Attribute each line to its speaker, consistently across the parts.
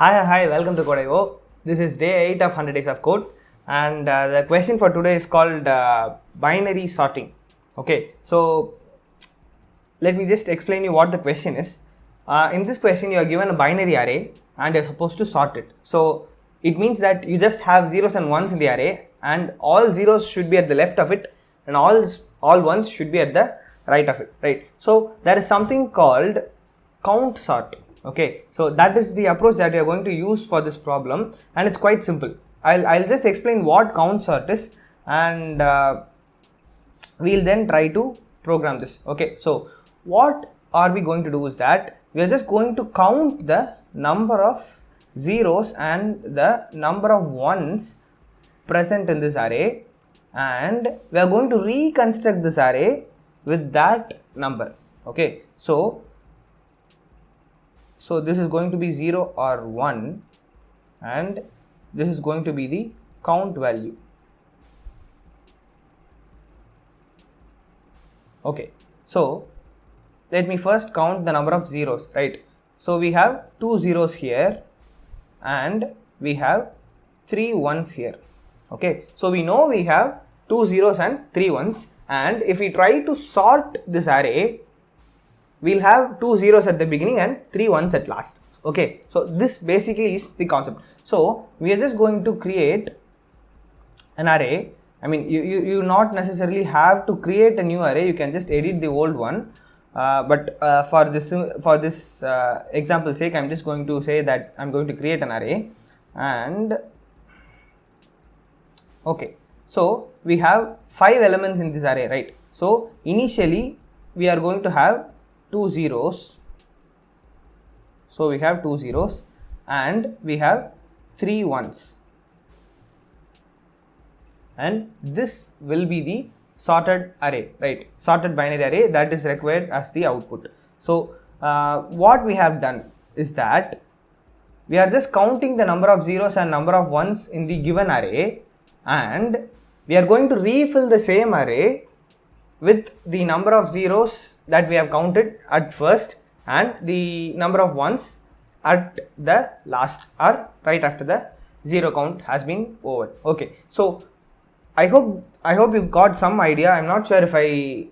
Speaker 1: Hi, welcome to Code.io. This is day 8 of 100 days of code, and the question for today is called binary sorting. Okay, so let me just explain you what the question is. In this question, you are given a binary array and you are supposed to sort it. So it means that you just have zeros and ones in the array, and all zeros should be at the left of it, and all ones should be at the right of it, right? So there is something called count sort. Okay, so that is the approach that we are going to use for this problem, and it's quite simple. I'll just explain what count sort is, and we'll then try to program this. Okay, so what are we going to do is that we are just going to count the number of zeros and the number of ones present in this array, and we are going to reconstruct this array with that number. Okay, so this is going to be 0 or 1, and this is going to be the count value. Okay, so let me first count the number of zeros, right? So we have 2 zeros here and we have 3 ones here. Okay, so we know we have 2 zeros and 3 ones, and if we try to sort this array, we'll have 2 zeros at the beginning and 3 ones at last. Okay, so this basically is the concept. So we are just going to create an array. I mean, you not necessarily have to create a new array, you can just edit the old one, but for this example sake, I'm just going to say that I'm going to create an array. And okay, so we have 5 elements in this array, right? So initially we are going to have 2 zeros, so we have 2 zeros and we have 3 ones, and this will be the sorted array, right? Sorted binary array that is required as the output. So what we have done is that we are just counting the number of zeros and number of ones in the given array, and we are going to refill the same array with the number of zeros that we have counted at first and the number of ones at the last, or right after the zero count has been over. Okay, so I hope you got some idea. I'm not sure if I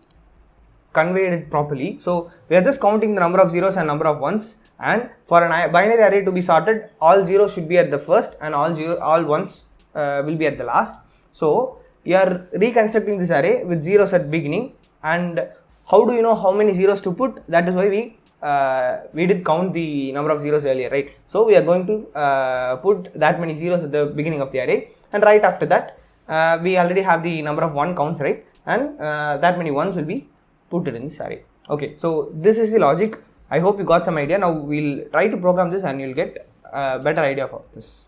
Speaker 1: conveyed it properly. So we are just counting the number of zeros and number of ones, and for a binary array to be sorted, all zeros should be at the first and all ones will be at the last. So we are reconstructing this array with zeros at beginning, and how do you know how many zeros to put? That is why we did count the number of zeros earlier, right? So we are going to put that many zeros at the beginning of the array, and right after that we already have the number of 1 counts, right? And that many ones will be put in this array. Okay, so this is the logic. I hope you got some idea. Now we'll try to program this and you'll get a better idea of this.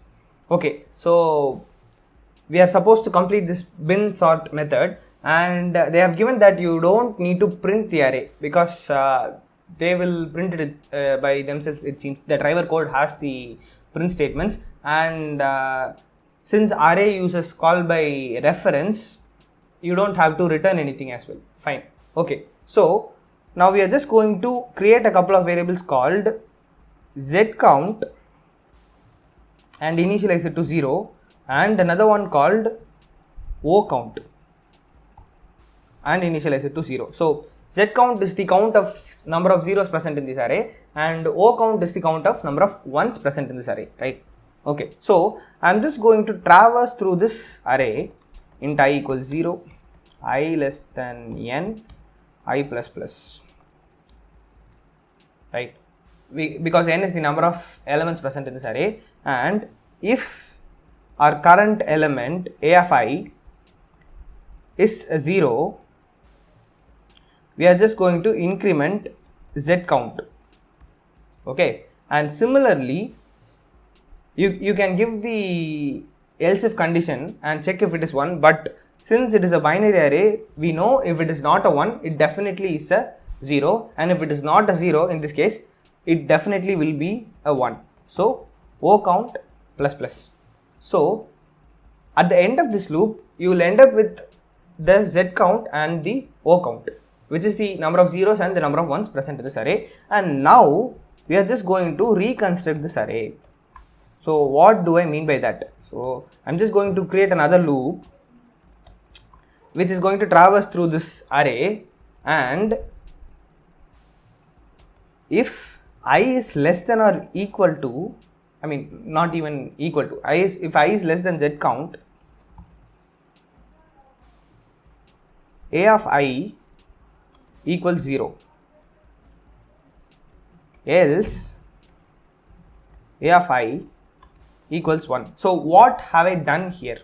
Speaker 1: Okay, so we are supposed to complete this bin sort method, and they have given that you don't need to print the array because they will print it by themselves. It seems the driver code has the print statements, and since array uses call by reference, you don't have to return anything as well. Fine. Okay, so now we are just going to create a couple of variables called zcount and initialize it to 0, and another one called ocount and initialize it to 0. So zcount is the count of number of zeros present in this array, and ocount is the count of number of ones present in this array, right? Okay, so I'm just going to traverse through this array int I equals 0, I less than n, I plus plus, right? Because n is the number of elements present in this array, and if our current element a of I is 0, we are just going to increment z count. Okay, and similarly you can give the else if condition and check if it is 1, but since it is a binary array, we know if it is not a 1, it definitely is a 0, and if it is not a 0, in this case it definitely will be a 1. So ocount plus plus. So at the end of this loop, you will end up with the z count and the ocount, which is the number of zeros and the number of ones present in this array. And now we are just going to reconstruct this array. So what do I mean by that? So I'm just going to create another loop which is going to traverse through this array, and if I is less than or equal to, I mean not even equal to, if I is less than z count, a of I equals 0, else a of I equals 1. So what have I done here?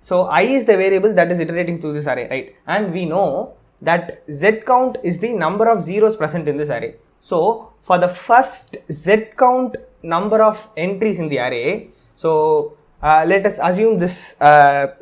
Speaker 1: So I is the variable that is iterating through this array, right? And we know that z count is the number of zeros present in this array. So for the first z count number of entries in the array, so let us assume this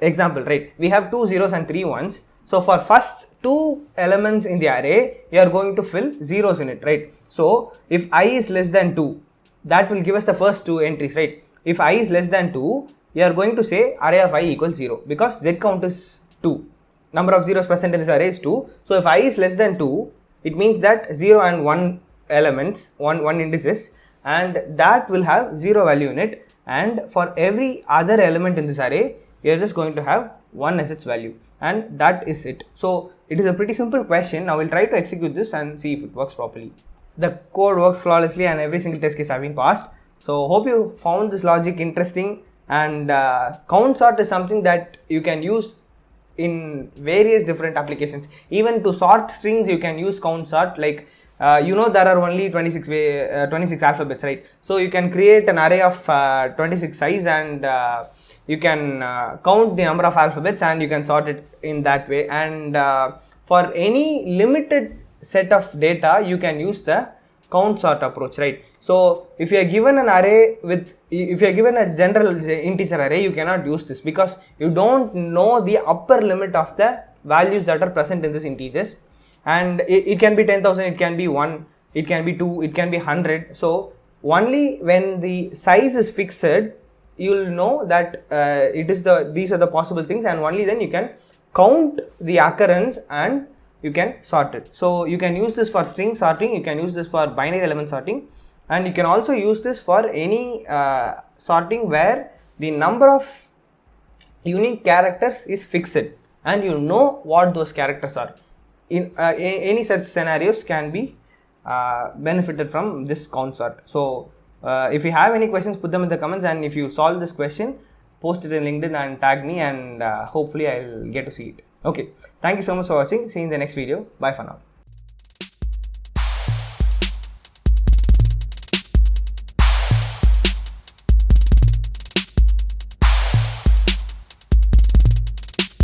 Speaker 1: example, right? We have 2 zeros and 3 ones. So for first 2 elements in the array, you are going to fill zeros in it, right? So if I is less than 2, that will give us the first 2 entries, right? If I is less than 2, you are going to say array of I equals 0, because z count is 2. Number of zeros present in this array is 2. So if I is less than 2, it means that 0 and 1 elements, one indices, and that will have 0 value in it. And for every other element in this array, you are just going to have 1 as its value, and that is it. So it is a pretty simple question. Now we'll try to execute this and see if it works properly. The code works flawlessly and every single test case have been passed. So hope you found this logic interesting, and count sort is something that you can use in various different applications. Even to sort strings you can use count sort, like there are only 26 alphabets, right? So you can create an array of 26 size, and you can count the number of alphabets and you can sort it in that way. And for any limited set of data you can use the count sort approach, right? So if you are given an array if you are given a general integer array, you cannot use this because you don't know the upper limit of the values that are present in this integers. And it can be 10,000, it can be 1, it can be 2, it can be 100. So only when the size is fixed, you will know that these are the possible things, and only then you can count the occurrence and you can sort it. So you can use this for string sorting, you can use this for binary element sorting, and you can also use this for any sorting where the number of unique characters is fixed and you know what those characters are. In any such scenarios can be benefited from this count sort. So if you have any questions, put them in the comments, and if you solve this question, post it in LinkedIn and tag me, and hopefully I'll get to see it. Okay, thank you so much for watching. See you in the next video. Bye for now.